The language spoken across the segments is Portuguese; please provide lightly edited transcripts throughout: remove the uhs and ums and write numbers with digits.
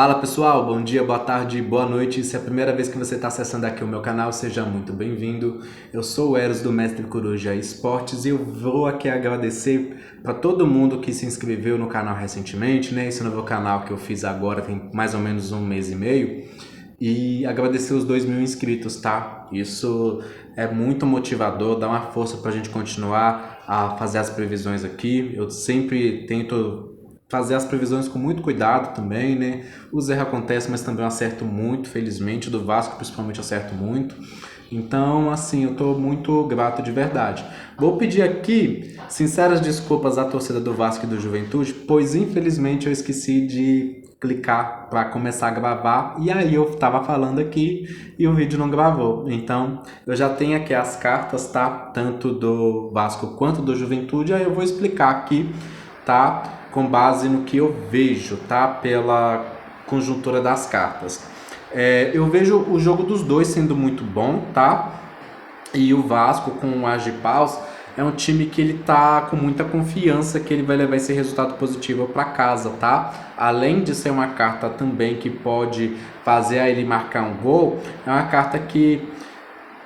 Fala pessoal, bom dia, boa tarde, boa noite. Se é a primeira vez que você está acessando aqui o meu canal, seja muito bem-vindo. Eu sou o Eros do Mestre Coruja Esportes e eu vou aqui agradecer para todo mundo que se inscreveu no canal recentemente, né? Esse novo canal que eu fiz agora tem mais ou menos um mês e meio. E agradecer os 2.000 inscritos, tá? Isso é muito motivador, dá uma força para a gente continuar a fazer as previsões aqui. Eu sempre tento fazer as previsões com muito cuidado também, né? Os erros acontecem, mas também eu acerto muito, felizmente. Do Vasco, principalmente, eu acerto muito. Então, assim, eu tô muito grato de verdade. Vou pedir aqui sinceras desculpas à torcida do Vasco e do Juventude, pois infelizmente eu esqueci de clicar para começar a gravar e aí eu tava falando aqui e o vídeo não gravou. Então, eu já tenho aqui as cartas, tá? Tanto do Vasco quanto do Juventude, aí eu vou explicar aqui, tá? Com base no que eu vejo, tá? Pela conjuntura das cartas. Eu vejo o jogo dos dois sendo muito bom, tá? E o Vasco com o Agipaus é um time que ele tá com muita confiança que ele vai levar esse resultado positivo para casa, tá? Além de ser uma carta também que pode fazer ele marcar um gol, é uma carta que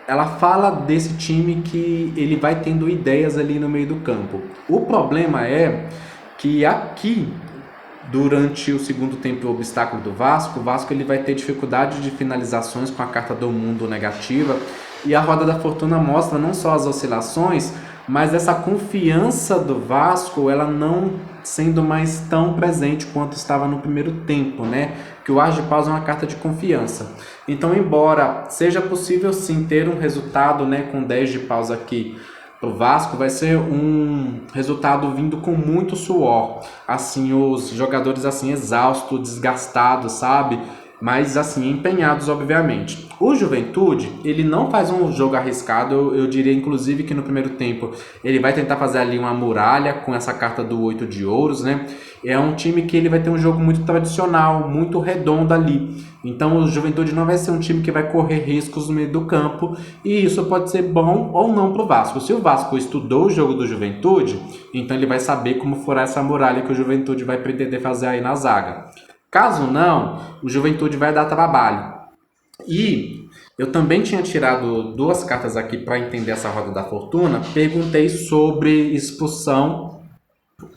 ela fala desse time que ele vai tendo ideias ali no meio do campo. O problema é que aqui durante o segundo tempo o obstáculo do Vasco, o Vasco ele vai ter dificuldade de finalizações com a carta do mundo negativa e a roda da fortuna mostra não só as oscilações, mas essa confiança do Vasco, ela não sendo mais tão presente quanto estava no primeiro tempo, né? Que o As de Paus é uma carta de confiança. Então, embora seja possível sim ter um resultado, né, com 10 de paus aqui o Vasco, vai ser um resultado vindo com muito suor, assim, os jogadores assim exaustos, desgastados, sabe? Mas assim, empenhados, obviamente. O Juventude, ele não faz um jogo arriscado, eu diria inclusive que no primeiro tempo ele vai tentar fazer ali uma muralha com essa carta do 8 de ouros, né? É um time que ele vai ter um jogo muito tradicional, muito redondo ali. Então o Juventude não vai ser um time que vai correr riscos no meio do campo e isso pode ser bom ou não para o Vasco. Se o Vasco estudou o jogo do Juventude, então ele vai saber como furar essa muralha que o Juventude vai pretender fazer aí na zaga. Caso não, o Juventude vai dar trabalho. E eu também tinha tirado duas cartas aqui para entender essa roda da fortuna. Perguntei sobre expulsão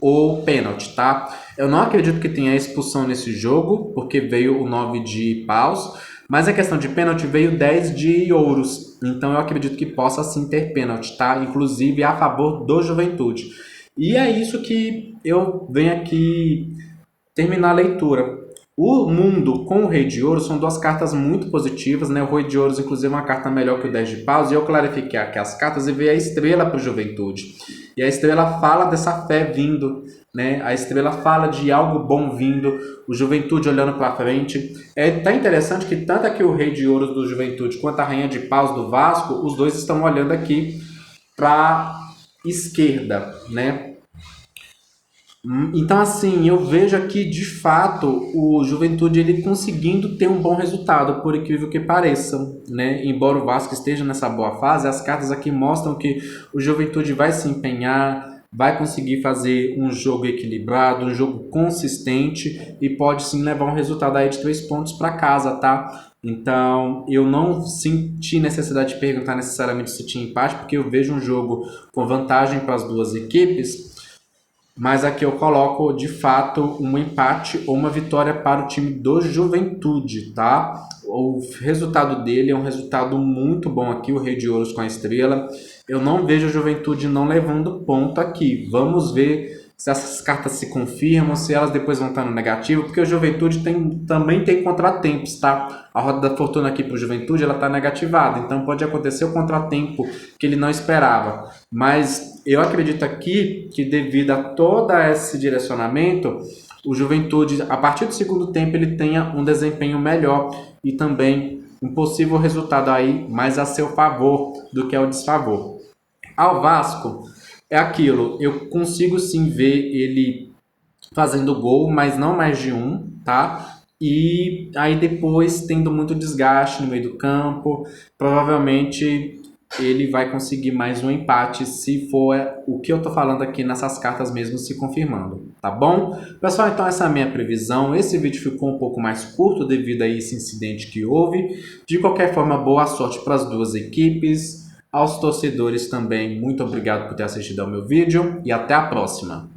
ou pênalti, tá? Eu não acredito que tenha expulsão nesse jogo, porque veio o 9 de paus, mas a questão de pênalti veio 10 de ouros. Então eu acredito que possa sim ter pênalti, tá? Inclusive a favor do Juventude. E é isso que eu venho aqui terminar a leitura. O mundo com o rei de ouro são duas cartas muito positivas, né? O rei de ouros, inclusive, é uma carta melhor que o 10 de paus. E eu clarifiquei aqui as cartas e veio a estrela para o Juventude. E a estrela fala dessa fé vindo, né? A estrela fala de algo bom vindo, o Juventude olhando para frente. É tá interessante que tanto aqui o rei de ouros do Juventude quanto a rainha de paus do Vasco, os dois estão olhando aqui para esquerda, né? Então, assim, eu vejo aqui, de fato, o Juventude ele conseguindo ter um bom resultado, por incrível que pareça, né? Embora o Vasco esteja nessa boa fase, as cartas aqui mostram que o Juventude vai se empenhar, vai conseguir fazer um jogo equilibrado, um jogo consistente e pode sim levar um resultado aí de 3 pontos para casa, tá? Então, eu não senti necessidade de perguntar necessariamente se tinha empate, porque eu vejo um jogo com vantagem para as duas equipes. Mas aqui eu coloco de fato um empate ou uma vitória para o time do Juventude, tá? O resultado dele é um resultado muito bom aqui, o Rei de Ouros com a estrela. Eu não vejo o Juventude não levando ponto aqui. Vamos ver se essas cartas se confirmam, se elas depois vão estar no negativo, porque o Juventude também tem contratempos, tá? A roda da fortuna aqui para o Juventude ela está negativada, então pode acontecer o contratempo que ele não esperava. Mas eu acredito aqui que devido a todo esse direcionamento, o Juventude, a partir do segundo tempo, ele tenha um desempenho melhor e também um possível resultado aí mais a seu favor do que ao desfavor. Ao Vasco, é aquilo, eu consigo sim ver ele fazendo gol, mas não mais de um, tá? E aí depois tendo muito desgaste no meio do campo, provavelmente ele vai conseguir mais um empate se for o que eu tô falando aqui nessas cartas mesmo se confirmando, tá bom? Pessoal, então essa é a minha previsão. Esse vídeo ficou um pouco mais curto devido a esse incidente que houve. De qualquer forma, boa sorte para as duas equipes. Aos torcedores também, muito obrigado por ter assistido ao meu vídeo e até a próxima.